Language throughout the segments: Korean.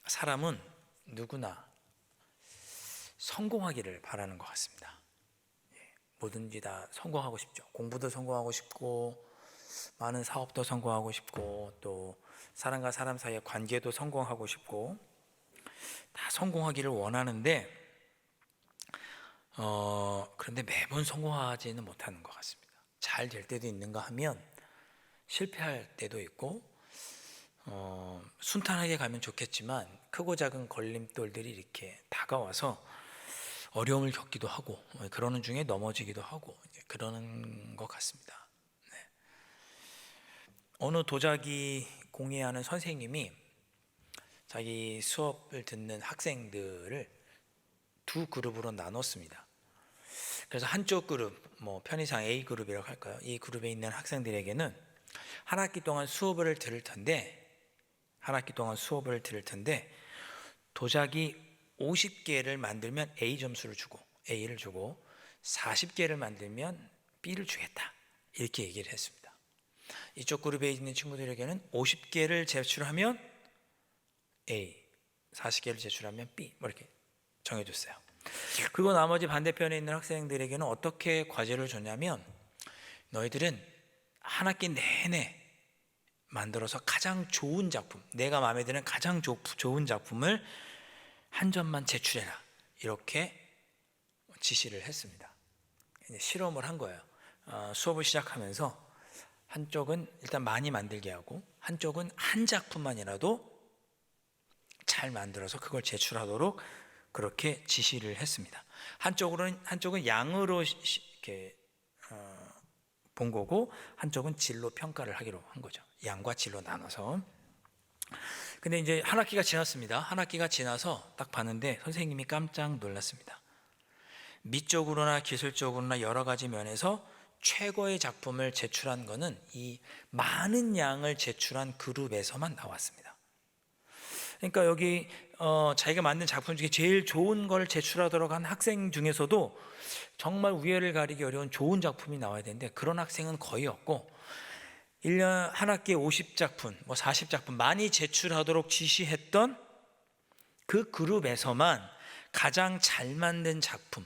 사람은 누구나 성공하기를 바라는 것 같습니다. 뭐든지 다 성공하고 싶죠. 공부도 성공하고 싶고, 많은 사업도 성공하고 싶고, 또 사람과 사람 사이의 관계도 성공하고 싶고, 다 성공하기를 원하는데, 그런데 매번 성공하지는 못하는 것 같습니다. 잘 될 때도 있는가 하면 실패할 때도 있고, 순탄하게 가면 좋겠지만 크고 작은 걸림돌들이 이렇게 다가와서 어려움을 겪기도 하고, 그러는 중에 넘어지기도 하고 그러는 것 같습니다. 어느 도자기 공예하는 선생님이 자기 수업을 듣는 학생들을 두 그룹으로 나눴습니다. 그래서 한쪽 그룹, 편의상 A 그룹이라고 할까요? 이 그룹에 있는 학생들에게는 한 학기 동안 수업을 들을 텐데 도자기 50개를 만들면 A 점수를 주고, A를 주고, 40개를 만들면 B를 주겠다, 이렇게 얘기를 했습니다. 이쪽 그룹에 있는 친구들에게는 50개를 제출하면 A, 40개를 제출하면 B, 이렇게 정해줬어요. 그리고 나머지 반대편에 있는 학생들에게는 어떻게 과제를 줬냐면, 너희들은 한 학기 내내 만들어서 가장 좋은 작품, 내가 마음에 드는 가장 좋은 작품을 한 점만 제출해라, 이렇게 지시를 했습니다. 실험을 한 거예요. 수업을 시작하면서 한쪽은 일단 많이 만들게 하고, 한쪽은 한 작품만이라도 잘 만들어서 그걸 제출하도록 그렇게 지시를 했습니다. 한쪽은 양으로 이렇게 본 거고, 한쪽은 질로 평가를 하기로 한 거죠. 양과 질로 나눠서. 근데 이제 한 학기가 지났습니다. 한 학기가 지나서 딱 봤는데 선생님이 깜짝 놀랐습니다. 미적으로나 기술적으로나 여러 가지 면에서 최고의 작품을 제출한 거는 이 많은 양을 제출한 그룹에서만 나왔습니다. 그러니까 여기 자기가 만든 작품 중에 제일 좋은 걸 제출하도록 한 학생 중에서도 정말 우열을 가리기 어려운 좋은 작품이 나와야 되는데 그런 학생은 거의 없고, 1년 한 학기에 50작품, 40작품 많이 제출하도록 지시했던 그 그룹에서만 가장 잘 만든 작품,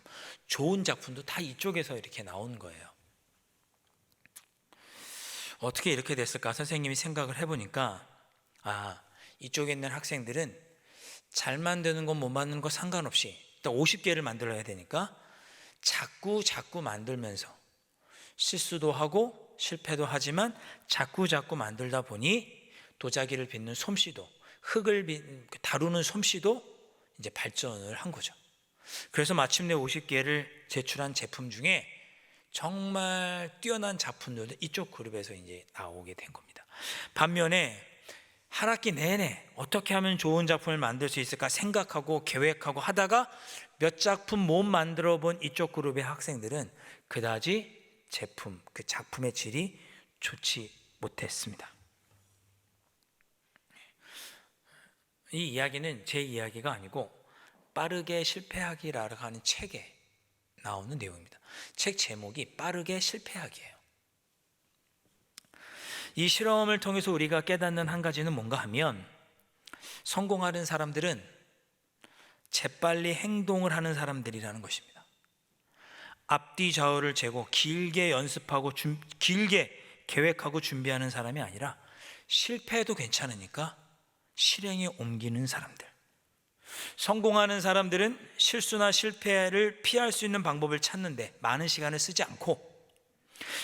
좋은 작품도 다 이쪽에서 이렇게 나온 거예요. 어떻게 이렇게 됐을까 선생님이 생각을 해보니까, 이쪽에 있는 학생들은 잘 만드는 것 못 만드는 것 상관없이 일단 50개를 만들어야 되니까 자꾸 만들면서 실수도 하고 실패도 하지만 자꾸 만들다 보니 도자기를 빚는 솜씨도, 흙을 다루는 솜씨도 이제 발전을 한 거죠. 그래서 마침내 50개를 제출한 제품 중에 정말 뛰어난 작품들도 이쪽 그룹에서 이제 나오게 된 겁니다. 반면에 한 학기 내내 어떻게 하면 좋은 작품을 만들 수 있을까 생각하고 계획하고 하다가 몇 작품 못 만들어 본 이쪽 그룹의 학생들은 그다지 그 작품의 질이 좋지 못했습니다. 이 이야기는 제 이야기가 아니고 빠르게 실패하기라고 하는 책에 나오는 내용입니다. 책 제목이 빠르게 실패하기예요. 이 실험을 통해서 우리가 깨닫는 한 가지는 뭔가 하면, 성공하는 사람들은 재빨리 행동을 하는 사람들이라는 것입니다. 앞뒤 좌우를 재고 길게 연습하고 길게 계획하고 준비하는 사람이 아니라 실패해도 괜찮으니까 실행에 옮기는 사람들. 성공하는 사람들은 실수나 실패를 피할 수 있는 방법을 찾는데 많은 시간을 쓰지 않고,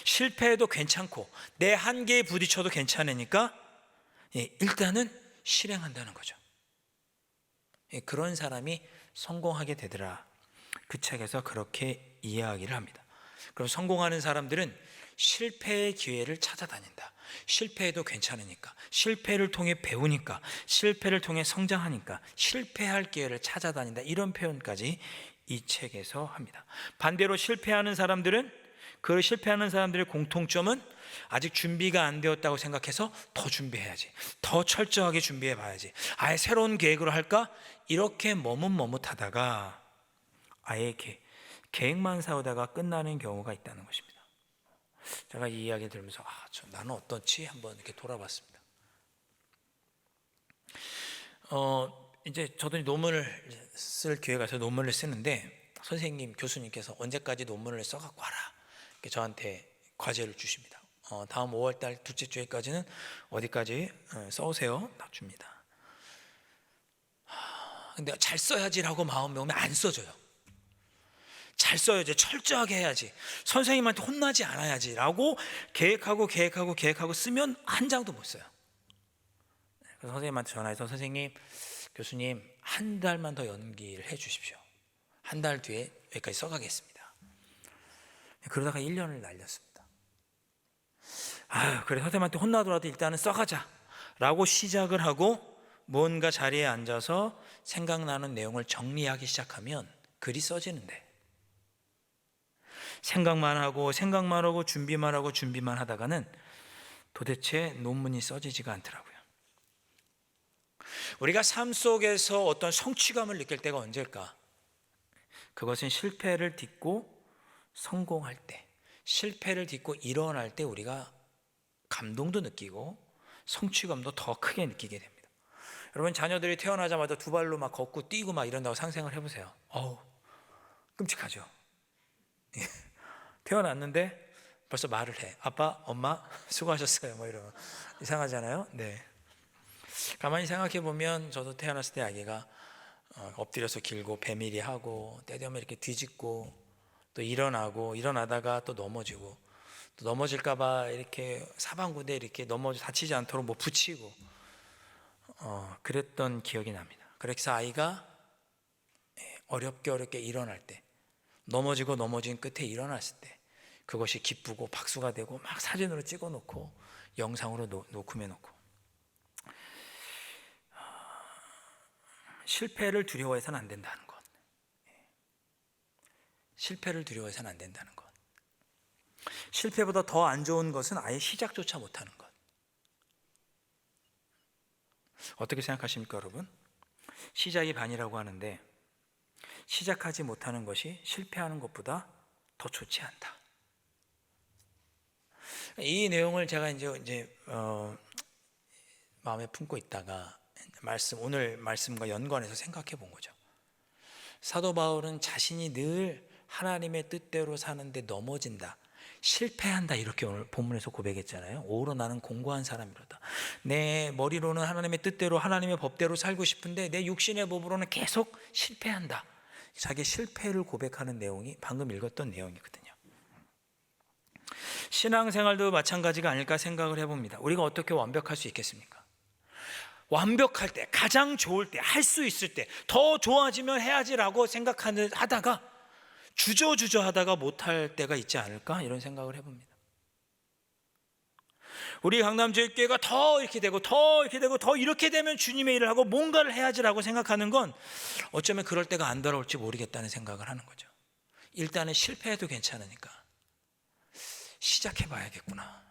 실패해도 괜찮고 내 한계에 부딪혀도 괜찮으니까 일단은 실행한다는 거죠. 그런 사람이 성공하게 되더라. 그 책에서 그렇게 이야기를 합니다. 그럼 성공하는 사람들은 실패의 기회를 찾아다닌다. 실패해도 괜찮으니까, 실패를 통해 배우니까, 실패를 통해 성장하니까 실패할 기회를 찾아다닌다. 이런 표현까지 이 책에서 합니다. 반대로 실패하는 사람들은, 그 실패하는 사람들의 공통점은 아직 준비가 안 되었다고 생각해서 더 준비해야지, 더 철저하게 준비해 봐야지, 아예 새로운 계획으로 할까, 이렇게 머뭇머뭇하다가 아예 계획만 세우다가 끝나는 경우가 있다는 것입니다. 제가 이 이야기를 들으면서 나는 어떻지 한번 이렇게 돌아봤습니다. 이제 저도 논문을 쓸 기회가 있어서 논문을 쓰는데 선생님, 교수님께서 언제까지 논문을 써갖고 와라 이렇게 저한테 과제를 주십니다. 다음 5월달 둘째 주에까지는 어디까지 써오세요 딱 줍니다. 근데 잘 써야지라고 마음이 오면 안 써줘요. 잘 써야지, 철저하게 해야지, 선생님한테 혼나지 않아야지 라고 계획하고 쓰면 한 장도 못 써요. 그래서 선생님한테 전화해서 선생님, 교수님 한 달만 더 연기를 해 주십시오. 한 달 뒤에 여기까지 써가겠습니다. 그러다가 1년을 날렸습니다. 그래 선생님한테 혼나더라도 일단은 써가자 라고 시작을 하고 뭔가 자리에 앉아서 생각나는 내용을 정리하기 시작하면 글이 써지는데, 생각만 하고 준비만 하다가는 도대체 논문이 써지지가 않더라고요. 우리가 삶 속에서 어떤 성취감을 느낄 때가 언제일까? 그것은 실패를 딛고 성공할 때, 실패를 딛고 일어날 때 우리가 감동도 느끼고 성취감도 더 크게 느끼게 됩니다. 여러분, 자녀들이 태어나자마자 두 발로 막 걷고 뛰고 막 이런다고 상상을 해보세요. 끔찍하죠. 태어났는데 벌써 말을 해. 아빠, 엄마 수고하셨어요 뭐 이러면 이상하잖아요. 네. 가만히 생각해 보면 저도 태어났을 때 아기가 엎드려서 길고 배밀이 하고 때되면 이렇게 뒤집고 또 일어나다가 또 넘어지고, 또 넘어질까봐 이렇게 사방구대 이렇게 다치지 않도록 뭐 붙이고 그랬던 기억이 납니다. 그래서 아이가 어렵게 일어날 때, 넘어진 끝에 일어났을 때 그것이 기쁘고 박수가 되고 막 사진으로 찍어 놓고 영상으로 녹음해 놓고. 실패를 두려워해서는 안 된다는 것. 실패를 두려워해서는 안 된다는 것. 실패보다 더 안 좋은 것은 아예 시작조차 못하는 것. 어떻게 생각하십니까, 여러분? 시작이 반이라고 하는데 시작하지 못하는 것이 실패하는 것보다 더 좋지 않다. 이 내용을 제가 이제 마음에 품고 있다가 오늘 말씀과 연관해서 생각해 본 거죠. 사도 바울은 자신이 늘 하나님의 뜻대로 사는데 넘어진다, 실패한다 이렇게 오늘 본문에서 고백했잖아요. 오히려 나는 공고한 사람이로다. 내 머리로는 하나님의 뜻대로 하나님의 법대로 살고 싶은데 내 육신의 법으로는 계속 실패한다. 자기 실패를 고백하는 내용이 방금 읽었던 내용이거든요. 신앙생활도 마찬가지가 아닐까 생각을 해봅니다. 우리가 어떻게 완벽할 수 있겠습니까? 완벽할 때, 가장 좋을 때, 할 수 있을 때, 더 좋아지면 해야지라고 하다가 주저주저 하다가 못할 때가 있지 않을까 이런 생각을 해봅니다. 우리 강남제일교회가 더 이렇게 되고 더 이렇게 되면 주님의 일을 하고 뭔가를 해야지라고 생각하는 건 어쩌면 그럴 때가 안 돌아올지 모르겠다는 생각을 하는 거죠. 일단은 실패해도 괜찮으니까 시작해봐야겠구나.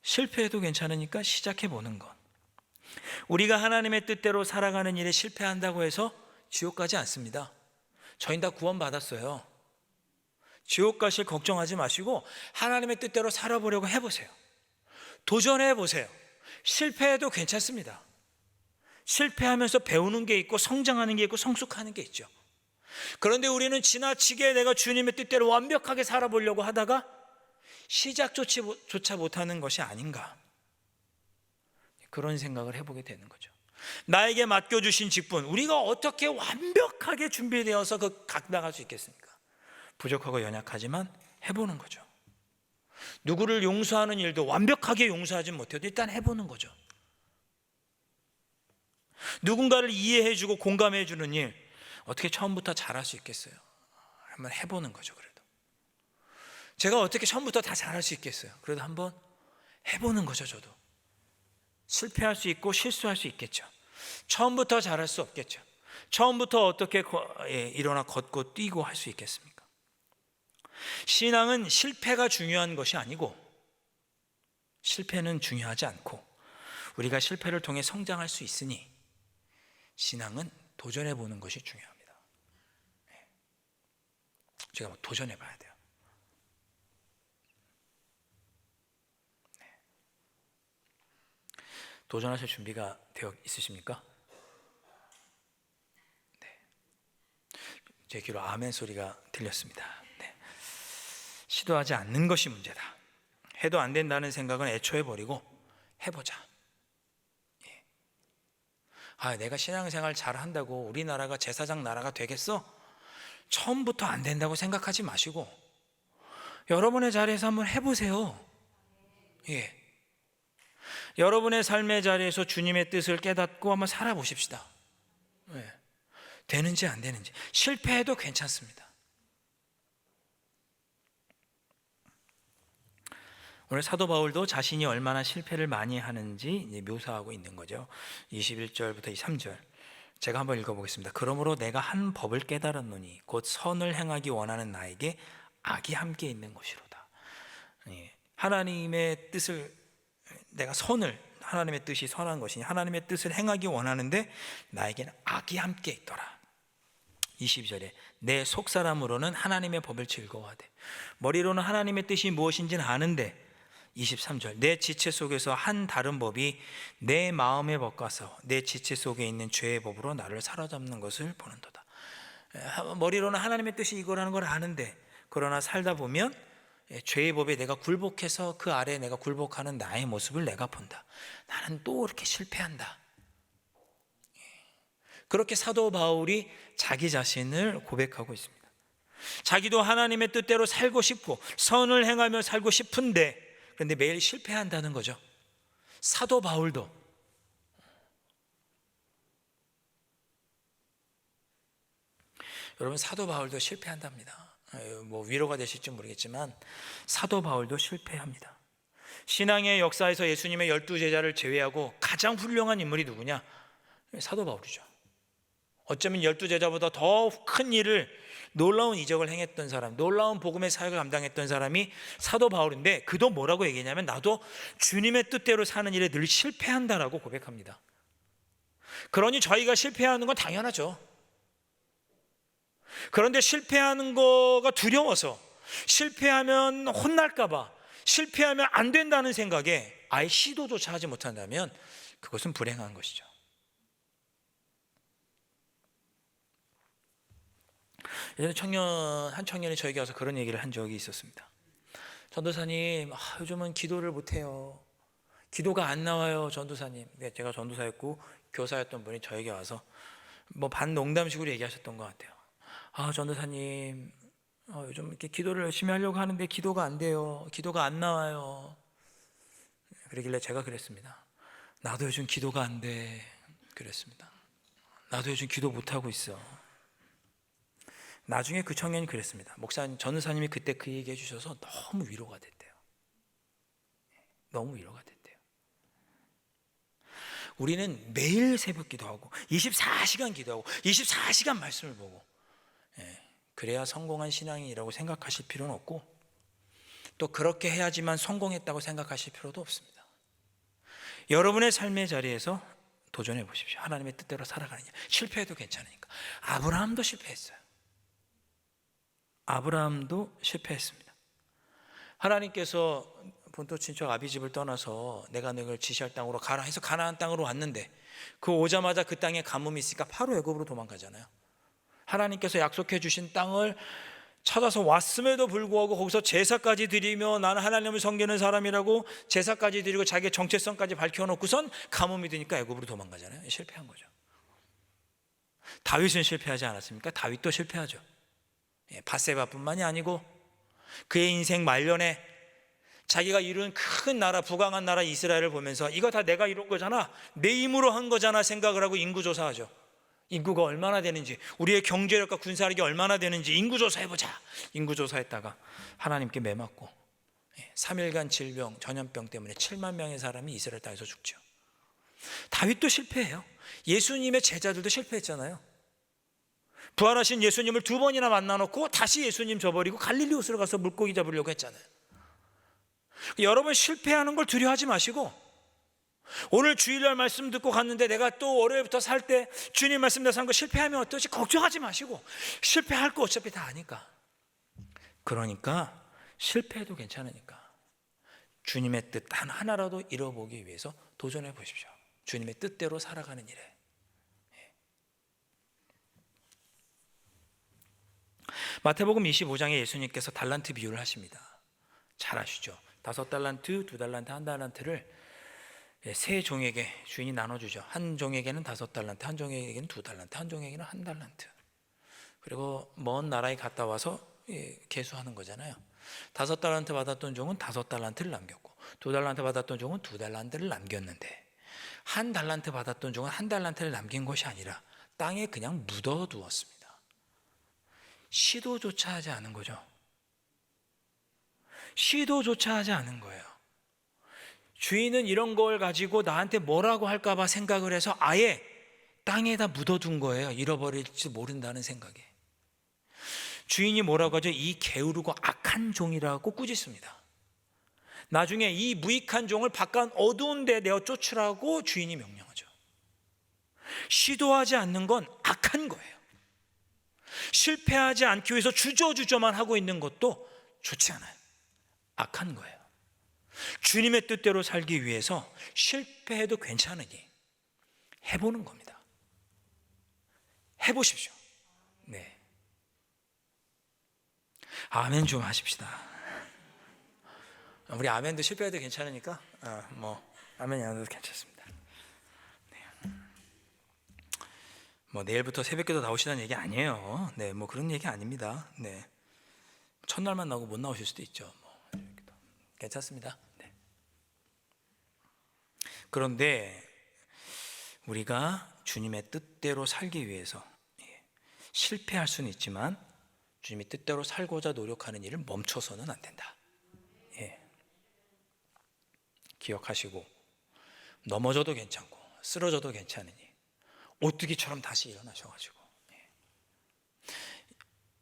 실패해도 괜찮으니까 시작해보는 것. 우리가 하나님의 뜻대로 살아가는 일에 실패한다고 해서 지옥 가지 않습니다. 저희는 다 구원받았어요. 지옥 가실 걱정하지 마시고 하나님의 뜻대로 살아보려고 해보세요. 도전해보세요. 실패해도 괜찮습니다. 실패하면서 배우는 게 있고 성장하는 게 있고 성숙하는 게 있죠. 그런데 우리는 지나치게 내가 주님의 뜻대로 완벽하게 살아보려고 하다가 시작조차 못하는 것이 아닌가, 그런 생각을 해보게 되는 거죠. 나에게 맡겨주신 직분, 우리가 어떻게 완벽하게 준비되어서 각나갈 수 있겠습니까? 부족하고 연약하지만 해보는 거죠. 누구를 용서하는 일도 완벽하게 용서하지 못해도 일단 해보는 거죠. 누군가를 이해해주고 공감해주는 일, 어떻게 처음부터 잘할 수 있겠어요? 한번 해보는 거죠. 그래도 제가 어떻게 처음부터 다 잘할 수 있겠어요? 그래도 한번 해보는 거죠. 저도 실패할 수 있고 실수할 수 있겠죠. 처음부터 잘할 수 없겠죠. 처음부터 어떻게 일어나 걷고 뛰고 할 수 있겠습니까? 신앙은 실패가 중요한 것이 아니고, 실패는 중요하지 않고 우리가 실패를 통해 성장할 수 있으니 신앙은 도전해 보는 것이 중요합니다. 제가 도전해 봐야 돼요. 도전하실 준비가 되어 있으십니까? 제 귀로 아멘 소리가 들렸습니다. 네. 시도하지 않는 것이 문제다. 해도 안 된다는 생각은 애초에 버리고 해보자. 예. 내가 신앙생활 잘한다고 우리나라가 제사장 나라가 되겠어? 처음부터 안 된다고 생각하지 마시고 여러분의 자리에서 한번 해보세요. 예. 여러분의 삶의 자리에서 주님의 뜻을 깨닫고 한번 살아보십시다. 예. 되는지 안 되는지. 실패해도 괜찮습니다. 오늘 사도 바울도 자신이 얼마나 실패를 많이 하는지 묘사하고 있는 거죠. 21절부터 3절 제가 한번 읽어보겠습니다. 그러므로 내가 한 법을 깨달았노니 곧 선을 행하기 원하는 나에게 악이 함께 있는 것이로다. 하나님의 뜻을 내가 하나님의 뜻이 선한 것이니 하나님의 뜻을 행하기 원하는데 나에게는 악이 함께 있더라. 22절에 내 속사람으로는 하나님의 법을 즐거워하되 머리로는 하나님의 뜻이 무엇인지는 아는데 23절 내 지체 속에서 한 다른 법이 내 마음의 법과 싸워 내 지체 속에 있는 죄의 법으로 나를 사로잡는 것을 보는도다. 머리로는 하나님의 뜻이 이거라는 걸 아는데 그러나 살다 보면 죄의 법에 내가 굴복해서 그 아래에 내가 굴복하는 나의 모습을 내가 본다. 나는 또 이렇게 실패한다. 그렇게 사도 바울이 자기 자신을 고백하고 있습니다. 자기도 하나님의 뜻대로 살고 싶고 선을 행하며 살고 싶은데 그런데 매일 실패한다는 거죠. 사도 바울도 여러분 사도 바울도 실패한답니다. 위로가 되실지 모르겠지만 사도 바울도 실패합니다. 신앙의 역사에서 예수님의 12제자를 제외하고 가장 훌륭한 인물이 누구냐? 사도 바울이죠. 어쩌면 12제자보다 더 큰 일을 놀라운 이적을 행했던 사람, 놀라운 복음의 사역을 감당했던 사람이 사도 바울인데 그도 뭐라고 얘기했냐면 나도 주님의 뜻대로 사는 일에 늘 실패한다라고 고백합니다. 그러니 저희가 실패하는 건 당연하죠. 그런데 실패하는 거가 두려워서 실패하면 혼날까 봐 실패하면 안 된다는 생각에 아예 시도조차 하지 못한다면 그것은 불행한 것이죠. 예전에 한 청년이 저에게 와서 그런 얘기를 한 적이 있었습니다. 전도사님, 요즘은 기도를 못해요. 기도가 안 나와요, 전도사님. 제가 전도사였고 교사였던 분이 저에게 와서 반농담식으로 얘기하셨던 것 같아요. 전도사님, 요즘 이렇게 기도를 열심히 하려고 하는데 기도가 안 돼요. 기도가 안 나와요. 그러길래 제가 그랬습니다. 나도 요즘 기도가 안 돼. 그랬습니다. 나도 요즘 기도 못하고 있어. 나중에 그 청년이 그랬습니다. 전도사님이 그때 그 얘기 해주셔서 너무 위로가 됐대요. 너무 위로가 됐대요. 우리는 매일 새벽 기도하고 24시간 기도하고 24시간 말씀을 보고 그래야 성공한 신앙이라고 생각하실 필요는 없고 또 그렇게 해야지만 성공했다고 생각하실 필요도 없습니다. 여러분의 삶의 자리에서 도전해 보십시오. 하나님의 뜻대로 살아가느냐. 실패해도 괜찮으니까. 아브라함도 실패했어요. 아브라함도 실패했습니다. 하나님께서 본토 친척 아비집을 떠나서 내가 너를 지시할 땅으로 가라 해서 가나안 땅으로 왔는데 그 오자마자 그 땅에 가뭄이 있으니까 바로 애굽으로 도망가잖아요. 하나님께서 약속해 주신 땅을 찾아서 왔음에도 불구하고 거기서 제사까지 드리며 나는 하나님을 섬기는 사람이라고 제사까지 드리고 자기의 정체성까지 밝혀놓고선 가뭄이 드니까 애굽으로 도망가잖아요. 실패한 거죠. 다윗은 실패하지 않았습니까? 다윗도 실패하죠. 밧세바뿐만이 아니고 그의 인생 말년에 자기가 이룬 큰 나라, 부강한 나라 이스라엘을 보면서 이거 다 내가 이룬 거잖아, 내 힘으로 한 거잖아 생각을 하고 인구조사하죠. 인구가 얼마나 되는지, 우리의 경제력과 군사력이 얼마나 되는지 인구조사해보자. 인구조사했다가 하나님께 매맞고 3일간 질병, 전염병 때문에 7만 명의 사람이 이스라엘 땅에서 죽죠. 다윗도 실패해요. 예수님의 제자들도 실패했잖아요. 부활하신 예수님을 2번이나 만나놓고 다시 예수님 저버리고 갈릴리 호수로 가서 물고기 잡으려고 했잖아요. 여러분 실패하는 걸 두려워하지 마시고 오늘 주일날 말씀 듣고 갔는데 내가 또 월요일부터 살 때 주님 말씀대로 산 거 실패하면 어떠지? 걱정하지 마시고 실패할 거 어차피 다 아니까. 그러니까 실패해도 괜찮으니까 주님의 뜻 단 하나라도 이뤄보기 위해서 도전해 보십시오. 주님의 뜻대로 살아가는 일에. 마태복음 25장에 예수님께서 달란트 비유를 하십니다. 잘 아시죠? 5달란트, 2달란트, 1달란트를 세 종에게 주인이 나눠주죠. 한 종에게는 5달란트, 한 종에게는 2달란트, 한 종에게는 1달란트. 그리고 먼 나라에 갔다 와서 계수하는 거잖아요. 5달란트 받았던 종은 5달란트를 남겼고, 2달란트 받았던 종은 2달란트를 남겼는데, 1달란트 받았던 종은 1달란트를 남긴 것이 아니라 땅에 그냥 묻어두었습니다. 시도조차 하지 않은 거죠. 시도조차 하지 않은 거예요. 주인은 이런 걸 가지고 나한테 뭐라고 할까봐 생각을 해서 아예 땅에다 묻어둔 거예요. 잃어버릴지 모른다는 생각에. 주인이 뭐라고 하죠? 이 게으르고 악한 종이라고 꾸짖습니다. 나중에 이 무익한 종을 바깥 어두운 데 내어 쫓으라고 주인이 명령하죠. 시도하지 않는 건 악한 거예요. 실패하지 않기 위해서 주저주저만 하고 있는 것도 좋지 않아요. 악한 거예요. 주님의 뜻대로 살기 위해서 실패해도 괜찮으니 해보는 겁니다. 해보십시오. 네. 아멘 좀 하십시다. 우리 아멘도 실패해도 괜찮으니까 아멘이 안 해도 괜찮습니다. 네. 내일부터 새벽기도 나오시라는 얘기 아니에요. 네, 그런 얘기 아닙니다. 네. 첫날만 나오고 못 나오실 수도 있죠. 괜찮습니다. 네. 그런데 우리가 주님의 뜻대로 살기 위해서 실패할 수는 있지만 주님의 뜻대로 살고자 노력하는 일을 멈춰서는 안 된다. 기억하시고, 넘어져도 괜찮고 쓰러져도 괜찮으니 오뚜기처럼 다시 일어나셔가지고.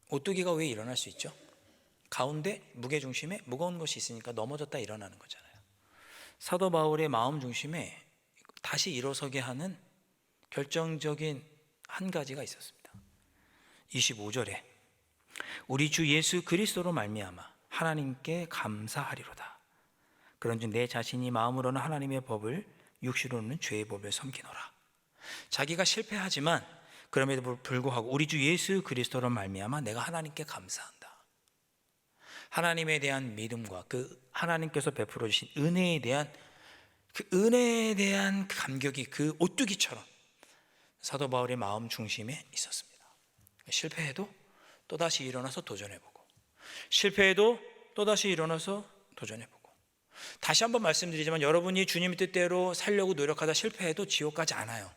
오뚜기가 왜 일어날 수 있죠? 가운데 무게중심에 무거운 것이 있으니까 넘어졌다 일어나는 거잖아요. 사도 바울의 마음 중심에 다시 일어서게 하는 결정적인 한 가지가 있었습니다. 25절에 우리 주 예수 그리스도로 말미암아 하나님께 감사하리로다. 그런즉 내 자신이 마음으로는 하나님의 법을, 육신으로는 죄의 법을 섬기노라. 자기가 실패하지만 그럼에도 불구하고 우리 주 예수 그리스도로 말미암아 내가 하나님께 감사한다. 하나님에 대한 믿음과 그 하나님께서 베풀어 주신 은혜에 대한 그 감격이 그 오뚜기처럼 사도 바울의 마음 중심에 있었습니다. 실패해도 또다시 일어나서 도전해보고, 실패해도 또다시 일어나서 도전해보고. 다시 한번 말씀드리지만 여러분이 주님의 뜻대로 살려고 노력하다 실패해도 지옥 가지 않아요.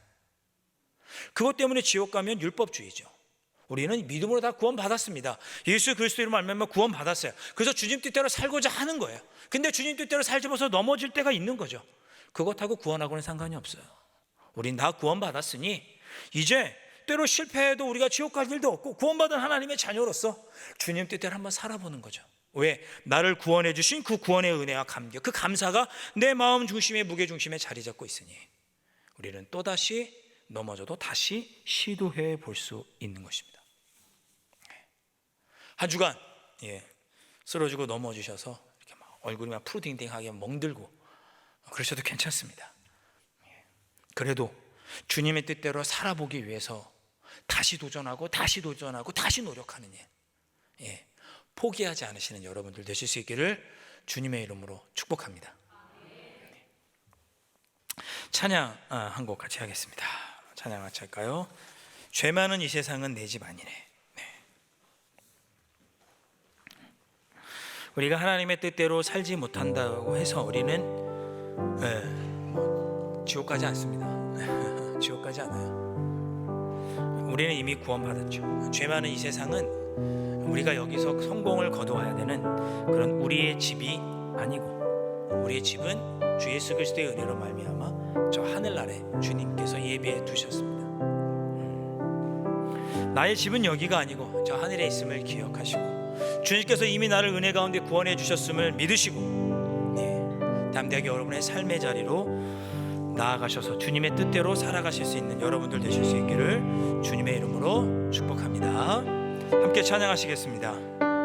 그것 때문에 지옥 가면 율법주의죠. 우리는 믿음으로 다 구원받았습니다. 예수 그리스도로 말미암아 구원받았어요. 그래서 주님 뜻대로 살고자 하는 거예요. 근데 주님 뜻대로 살지 못해서 넘어질 때가 있는 거죠. 그것하고 구원하고는 상관이 없어요. 우린 다 구원받았으니 이제 때로 실패해도 우리가 지옥 갈 일도 없고 구원받은 하나님의 자녀로서 주님 뜻대로 한번 살아보는 거죠. 왜? 나를 구원해 주신 그 구원의 은혜와 감격, 그 감사가 내 마음 중심에, 무게 중심에 자리 잡고 있으니 우리는 또다시 넘어져도 다시 시도해 볼 수 있는 것입니다. 한 주간 쓰러지고 넘어지셔서 이렇게 막 얼굴이 막 푸르딩딩하게 멍들고 그러셔도 괜찮습니다. 그래도 주님의 뜻대로 살아보기 위해서 다시 도전하고 다시 도전하고 다시 노력하는 일, 포기하지 않으시는 여러분들 되실 수 있기를 주님의 이름으로 축복합니다. 찬양 한 곡 같이 하겠습니다. 찬양 같이 할까요? 죄 많은 이 세상은 내 집 아니네. 우리가 하나님의 뜻대로 살지 못한다고 해서 우리는 지옥 가지 않습니다. 지옥 가지 않아요. 우리는 이미 구원받았죠. 죄 많은 이 세상은 우리가 여기서 성공을 거두어야 되는 그런 우리의 집이 아니고, 우리의 집은 주 예수 그리스도의 은혜로 말미암아 저 하늘나라에 주님께서 예비해 두셨습니다. 나의 집은 여기가 아니고 저 하늘에 있음을 기억하시고, 주님께서 이미 나를 은혜 가운데 구원해 주셨음을 믿으시고, 담대하게 여러분의 삶의 자리로 나아가셔서 주님의 뜻대로 살아가실 수 있는 여러분들 되실 수 있기를 주님의 이름으로 축복합니다. 함께 찬양하시겠습니다.